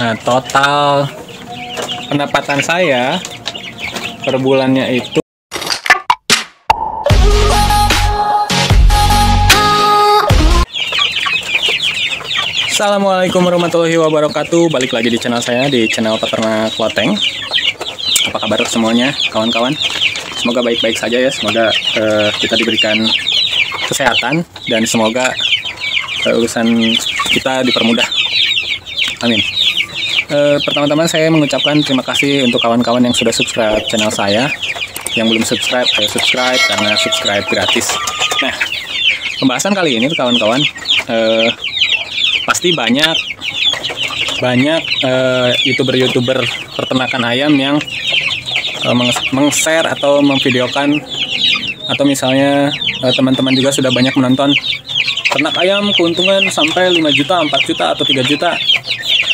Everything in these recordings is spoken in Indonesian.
Nah, total pendapatan saya per bulannya itu Assalamualaikum warahmatullahi wabarakatuh. Balik lagi di channel saya, di channel Peternak Loteng. Apa kabar semuanya, kawan-kawan? Semoga baik-baik saja ya. Semoga kita diberikan kesehatan dan semoga urusan kita dipermudah. Amin. Pertama-tama saya mengucapkan terima kasih untuk kawan-kawan yang sudah subscribe channel saya. Yang belum subscribe, subscribe karena subscribe gratis. Nah, pembahasan kali ini kawan-kawan, pasti banyak youtuber peternakan ayam yang meng-share atau memvideokan, atau misalnya teman-teman juga sudah banyak menonton ternak ayam keuntungan sampai 5 juta, 4 juta, atau 3 juta.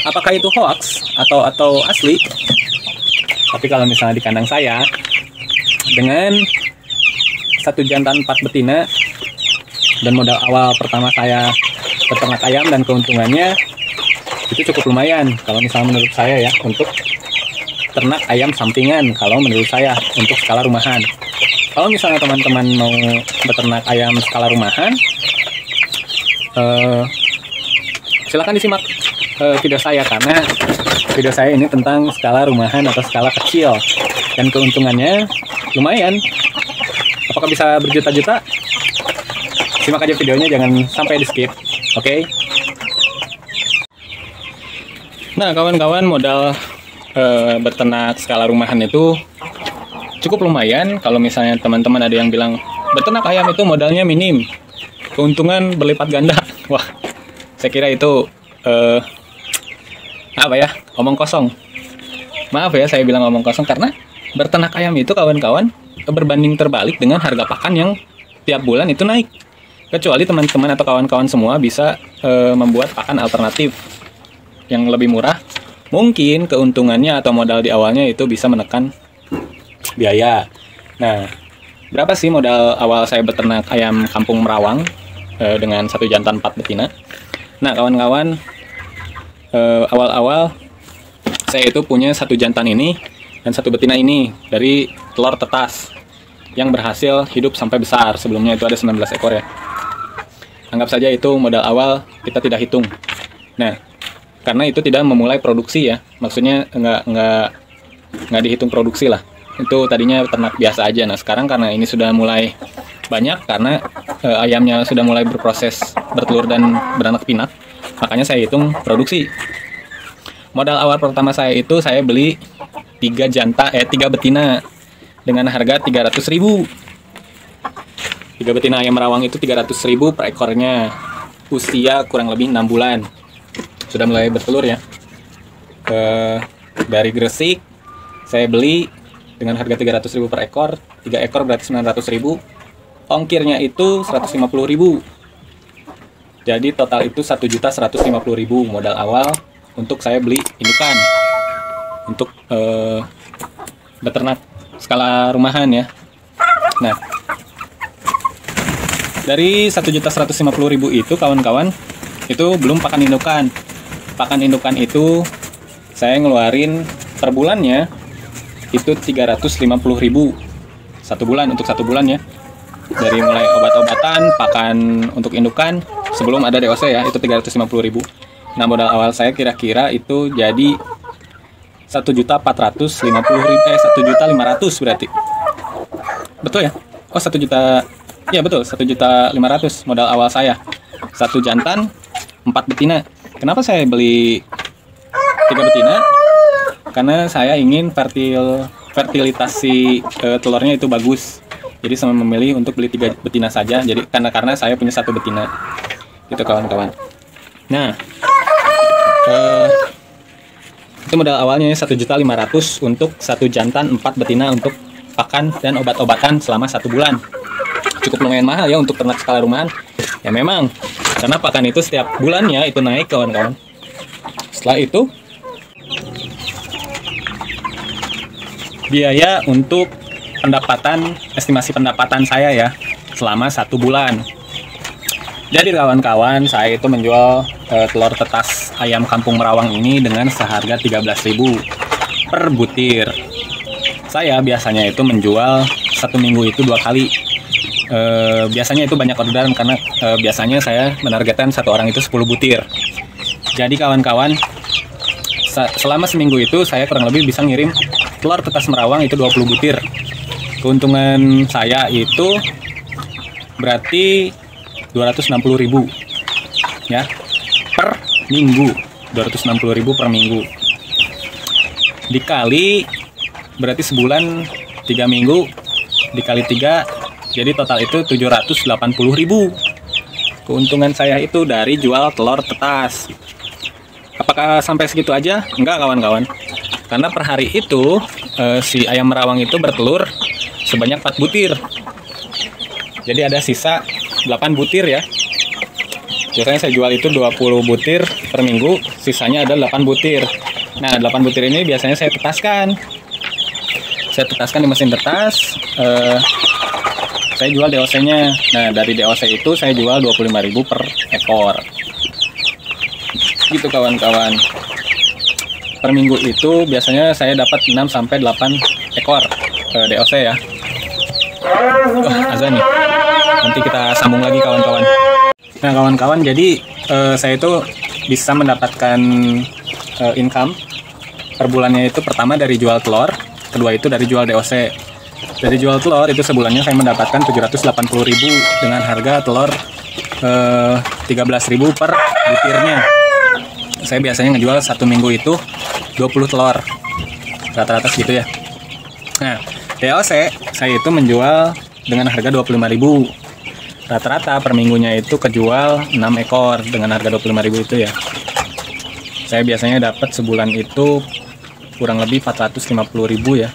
Apakah itu hoax atau asli? Tapi kalau misalnya di kandang saya, dengan satu jantan 4 betina dan modal awal pertama saya peternak ayam dan keuntungannya itu cukup lumayan kalau misalnya menurut saya ya, untuk ternak ayam sampingan. Kalau menurut saya untuk skala rumahan, kalau misalnya teman-teman mau beternak ayam skala rumahan, silakan disimak video saya, karena video saya ini tentang skala rumahan atau skala kecil dan keuntungannya lumayan. Apakah bisa berjuta-juta? Simak aja videonya, jangan sampai di skip. Oke. Nah, kawan-kawan, modal beternak skala rumahan itu cukup lumayan. Kalau misalnya teman-teman ada yang bilang beternak ayam itu modalnya minim, keuntungan berlipat ganda. Wah, saya kira itu omong kosong. Maaf ya saya bilang omong kosong, karena beternak ayam itu kawan-kawan berbanding terbalik dengan harga pakan yang tiap bulan itu naik. Kecuali teman-teman atau kawan-kawan semua bisa membuat pakan alternatif yang lebih murah, mungkin keuntungannya atau modal di awalnya itu bisa menekan biaya. Nah, berapa sih modal awal saya beternak ayam kampung Merawang dengan satu jantan 4 betina? Nah, kawan-kawan, awal-awal saya itu punya satu jantan ini dan satu betina ini dari telur tetas yang berhasil hidup sampai besar. Sebelumnya itu ada 19 ekor ya. Anggap saja itu modal awal, kita tidak hitung. Nah, karena itu tidak memulai produksi ya, maksudnya nggak dihitung produksi lah. Itu tadinya ternak biasa aja. Nah, sekarang karena ini sudah mulai banyak, karena ayamnya sudah mulai berproses bertelur dan beranak pinak, makanya saya hitung produksi. Modal awal pertama saya itu saya beli 3 betina dengan harga 300.000. 3 betina ayam Merawang itu 300.000 per ekornya. Usia kurang lebih 6 bulan. Sudah mulai bertelur ya. Dari Gresik saya beli dengan harga 300.000 per ekor. 3 ekor berarti 900.000. Ongkirnya itu 150.000. Jadi total itu 1.150.000 modal awal untuk saya beli indukan untuk beternak skala rumahan ya. Nah, dari 1.150.000 itu kawan-kawan, itu belum pakan indukan. Pakan indukan itu saya ngeluarin per bulannya itu 350.000 satu bulan, untuk satu bulan ya. Dari mulai obat-obatan, pakan untuk indukan sebelum ada DOC ya, itu 350.000. Nah, modal awal saya kira-kira itu jadi 1.500.000 berarti. Betul ya? Oh, 1 juta. Ya betul, 1.500.000 modal awal saya. Satu jantan 4 betina. Kenapa saya beli 3 betina? Karena saya ingin fertilitas telurnya itu bagus. Jadi saya memilih untuk beli 3 betina saja. Jadi karena saya punya 1 betina. Gitu kawan-kawan. Nah, itu modal awalnya 1.500.000 untuk satu jantan 4 betina untuk pakan dan obat-obatan selama 1 bulan. Cukup lumayan mahal ya untuk ternak skala rumahan. Ya memang, karena pakan itu setiap bulannya itu naik kawan-kawan. Setelah itu, biaya untuk pendapatan, estimasi pendapatan saya ya selama 1 bulan. Jadi kawan-kawan, saya itu menjual telur tetas ayam kampung Merawang ini dengan seharga 13.000 per butir. Saya biasanya itu menjual satu minggu itu 2 kali. Biasanya itu banyak orderan karena biasanya saya menargetkan satu orang itu 10 butir. Jadi kawan-kawan, selama seminggu itu saya kurang lebih bisa ngirim telur tetas Merawang itu 20 butir. Keuntungan saya itu berarti 260.000 ya per minggu, 260.000 per minggu dikali berarti sebulan 3 minggu dikali 3, jadi total itu 780.000 keuntungan saya itu dari jual telur tetas. Apakah sampai segitu aja? Enggak kawan-kawan, karena per hari itu si ayam Merawang itu bertelur sebanyak 4 butir, jadi ada sisa 8 butir ya. Biasanya saya jual itu 20 butir per minggu, sisanya ada 8 butir. Nah, 8 butir ini biasanya saya tetaskan. Saya tetaskan di mesin tetas. Saya jual DOC-nya. Nah, dari DOC itu saya jual 25.000 per ekor. Gitu kawan-kawan. Per minggu itu biasanya saya dapat 6 sampai 8 ekor DOC ya. Azan nih. Nanti kita sambung lagi kawan-kawan. Nah kawan-kawan, jadi saya itu bisa mendapatkan income per bulannya itu pertama dari jual telur, kedua itu dari jual DOC. Dari jual telur itu sebulannya saya mendapatkan 780.000 dengan harga telur 13.000 per butirnya. Saya biasanya ngejual satu minggu itu 20 telur, rata-rata segitu ya. Nah DOC saya itu menjual dengan harga 25.000. Rata-rata per minggunya itu kejual 6 ekor dengan harga 25.000 itu ya. Saya biasanya dapat sebulan itu kurang lebih 450.000 ya.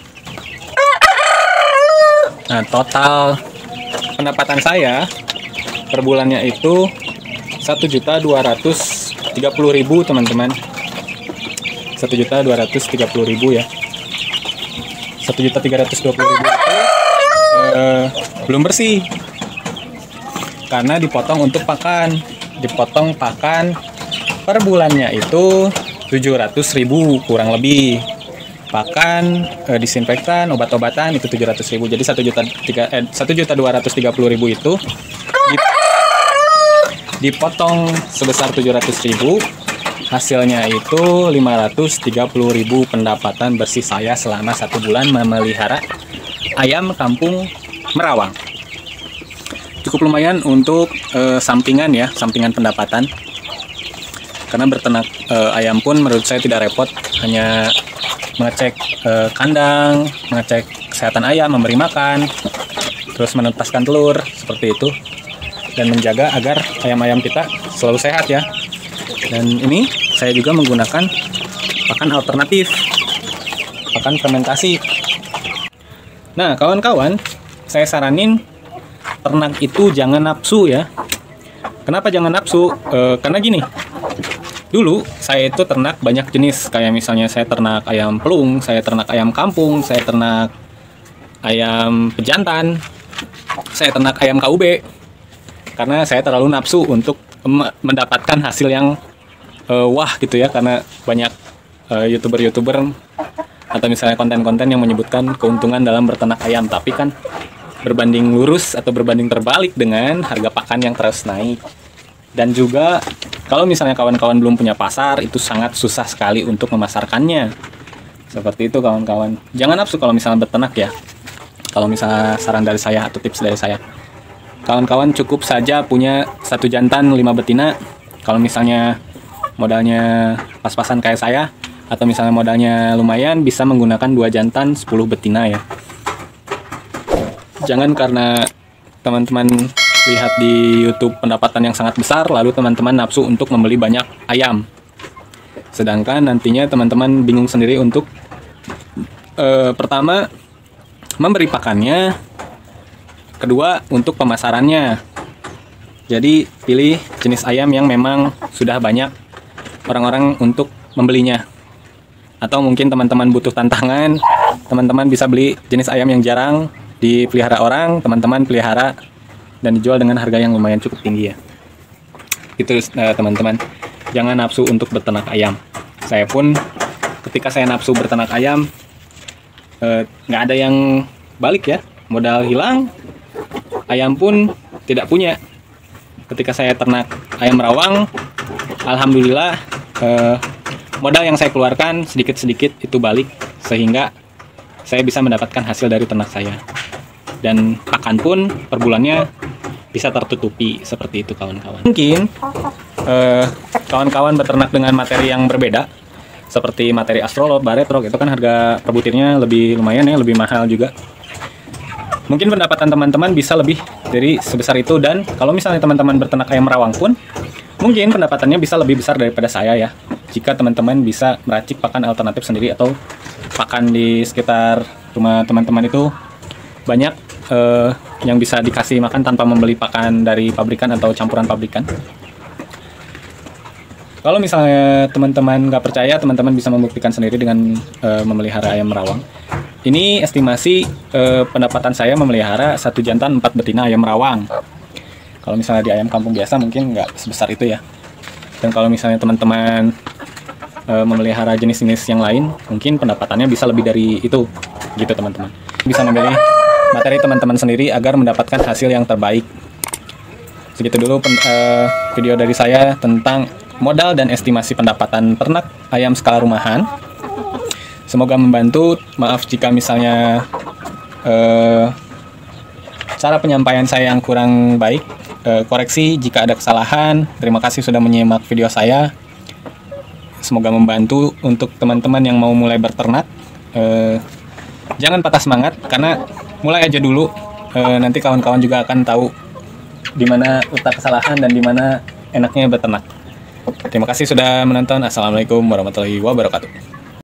Nah, total pendapatan saya per bulannya itu 1.230.000 teman-teman. 1.230.000 ya. 1.320.000 itu belum bersih. Karena dipotong untuk pakan. Dipotong pakan per bulannya itu 700.000 kurang lebih. Pakan, disinfektan, obat-obatan itu 700.000. Jadi 1.230.000 itu dipotong sebesar 700.000. Hasilnya itu 530.000 pendapatan bersih saya selama 1 bulan memelihara ayam kampung Merawang. Cukup lumayan untuk sampingan ya, sampingan pendapatan. Karena berternak ayam pun menurut saya tidak repot, hanya mengecek kandang, mengecek kesehatan ayam, memberi makan, terus menetaskan telur seperti itu, dan menjaga agar ayam-ayam kita selalu sehat ya. Dan ini saya juga menggunakan pakan alternatif, pakan fermentasi. Nah kawan-kawan, saya saranin ternak itu jangan nafsu ya. Kenapa jangan nafsu? Karena gini, dulu saya itu ternak banyak jenis, kayak misalnya saya ternak ayam pelung, saya ternak ayam kampung, saya ternak ayam pejantan, saya ternak ayam KUB. Karena saya terlalu nafsu untuk mendapatkan hasil yang wah gitu ya, karena banyak youtuber atau misalnya konten-konten yang menyebutkan keuntungan dalam berternak ayam, tapi kan berbanding lurus atau berbanding terbalik dengan harga pakan yang terus naik. Dan juga kalau misalnya kawan-kawan belum punya pasar, itu sangat susah sekali untuk memasarkannya. Seperti itu kawan-kawan. Jangan nafsu kalau misalnya berternak ya. Kalau misalnya saran dari saya atau tips dari saya, kawan-kawan cukup saja punya 1 jantan 5 betina. Kalau misalnya modalnya pas-pasan kayak saya, atau misalnya modalnya lumayan, bisa menggunakan 2 jantan 10 betina ya. Jangan karena teman-teman lihat di YouTube pendapatan yang sangat besar, lalu teman-teman nafsu untuk membeli banyak ayam. Sedangkan nantinya teman-teman bingung sendiri untuk pertama memberi pakannya, kedua untuk pemasarannya. Jadi pilih jenis ayam yang memang sudah banyak orang-orang untuk membelinya. Atau mungkin teman-teman butuh tantangan, teman-teman bisa beli jenis ayam yang jarang dipelihara orang, teman-teman pelihara dan dijual dengan harga yang lumayan cukup tinggi ya. Itu teman-teman, jangan nafsu untuk berternak ayam. Saya pun ketika saya nafsu berternak ayam, nggak ada yang balik ya, modal hilang, ayam pun tidak punya. Ketika saya ternak ayam rawang, alhamdulillah modal yang saya keluarkan sedikit-sedikit itu balik, sehingga saya bisa mendapatkan hasil dari ternak saya. Dan pakan pun per bulannya bisa tertutupi, seperti itu kawan-kawan. Mungkin kawan-kawan beternak dengan materi yang berbeda, seperti materi Astrolot, Baretrok, itu kan harga per butirnya lebih lumayan ya, lebih mahal juga. Mungkin pendapatan teman-teman bisa lebih dari sebesar itu, dan kalau misalnya teman-teman berternak ayam rawang pun mungkin pendapatannya bisa lebih besar daripada saya ya, jika teman-teman bisa meracik pakan alternatif sendiri, atau pakan di sekitar rumah teman-teman itu banyak yang bisa dikasih makan tanpa membeli pakan dari pabrikan atau campuran pabrikan. Kalau misalnya teman-teman nggak percaya, teman-teman bisa membuktikan sendiri dengan memelihara ayam rawang. Ini estimasi pendapatan saya memelihara 1 jantan 4 betina ayam rawang. Kalau misalnya di ayam kampung biasa mungkin nggak sebesar itu ya. Dan kalau misalnya teman-teman memelihara jenis-jenis yang lain, mungkin pendapatannya bisa lebih dari itu, gitu teman-teman. Bisa memilih materi teman-teman sendiri agar mendapatkan hasil yang terbaik. Segitu dulu video dari saya tentang modal dan estimasi pendapatan ternak ayam skala rumahan. Semoga membantu. Maaf jika misalnya cara penyampaian saya yang kurang baik. Koreksi jika ada kesalahan. Terima kasih sudah menyimak video saya. Semoga membantu untuk teman-teman yang mau mulai berternak. Jangan patah semangat, karena mulai aja dulu. Nanti kawan-kawan juga akan tahu di mana letak kesalahan dan di mana enaknya berternak. Terima kasih sudah menonton. Assalamualaikum warahmatullahi wabarakatuh.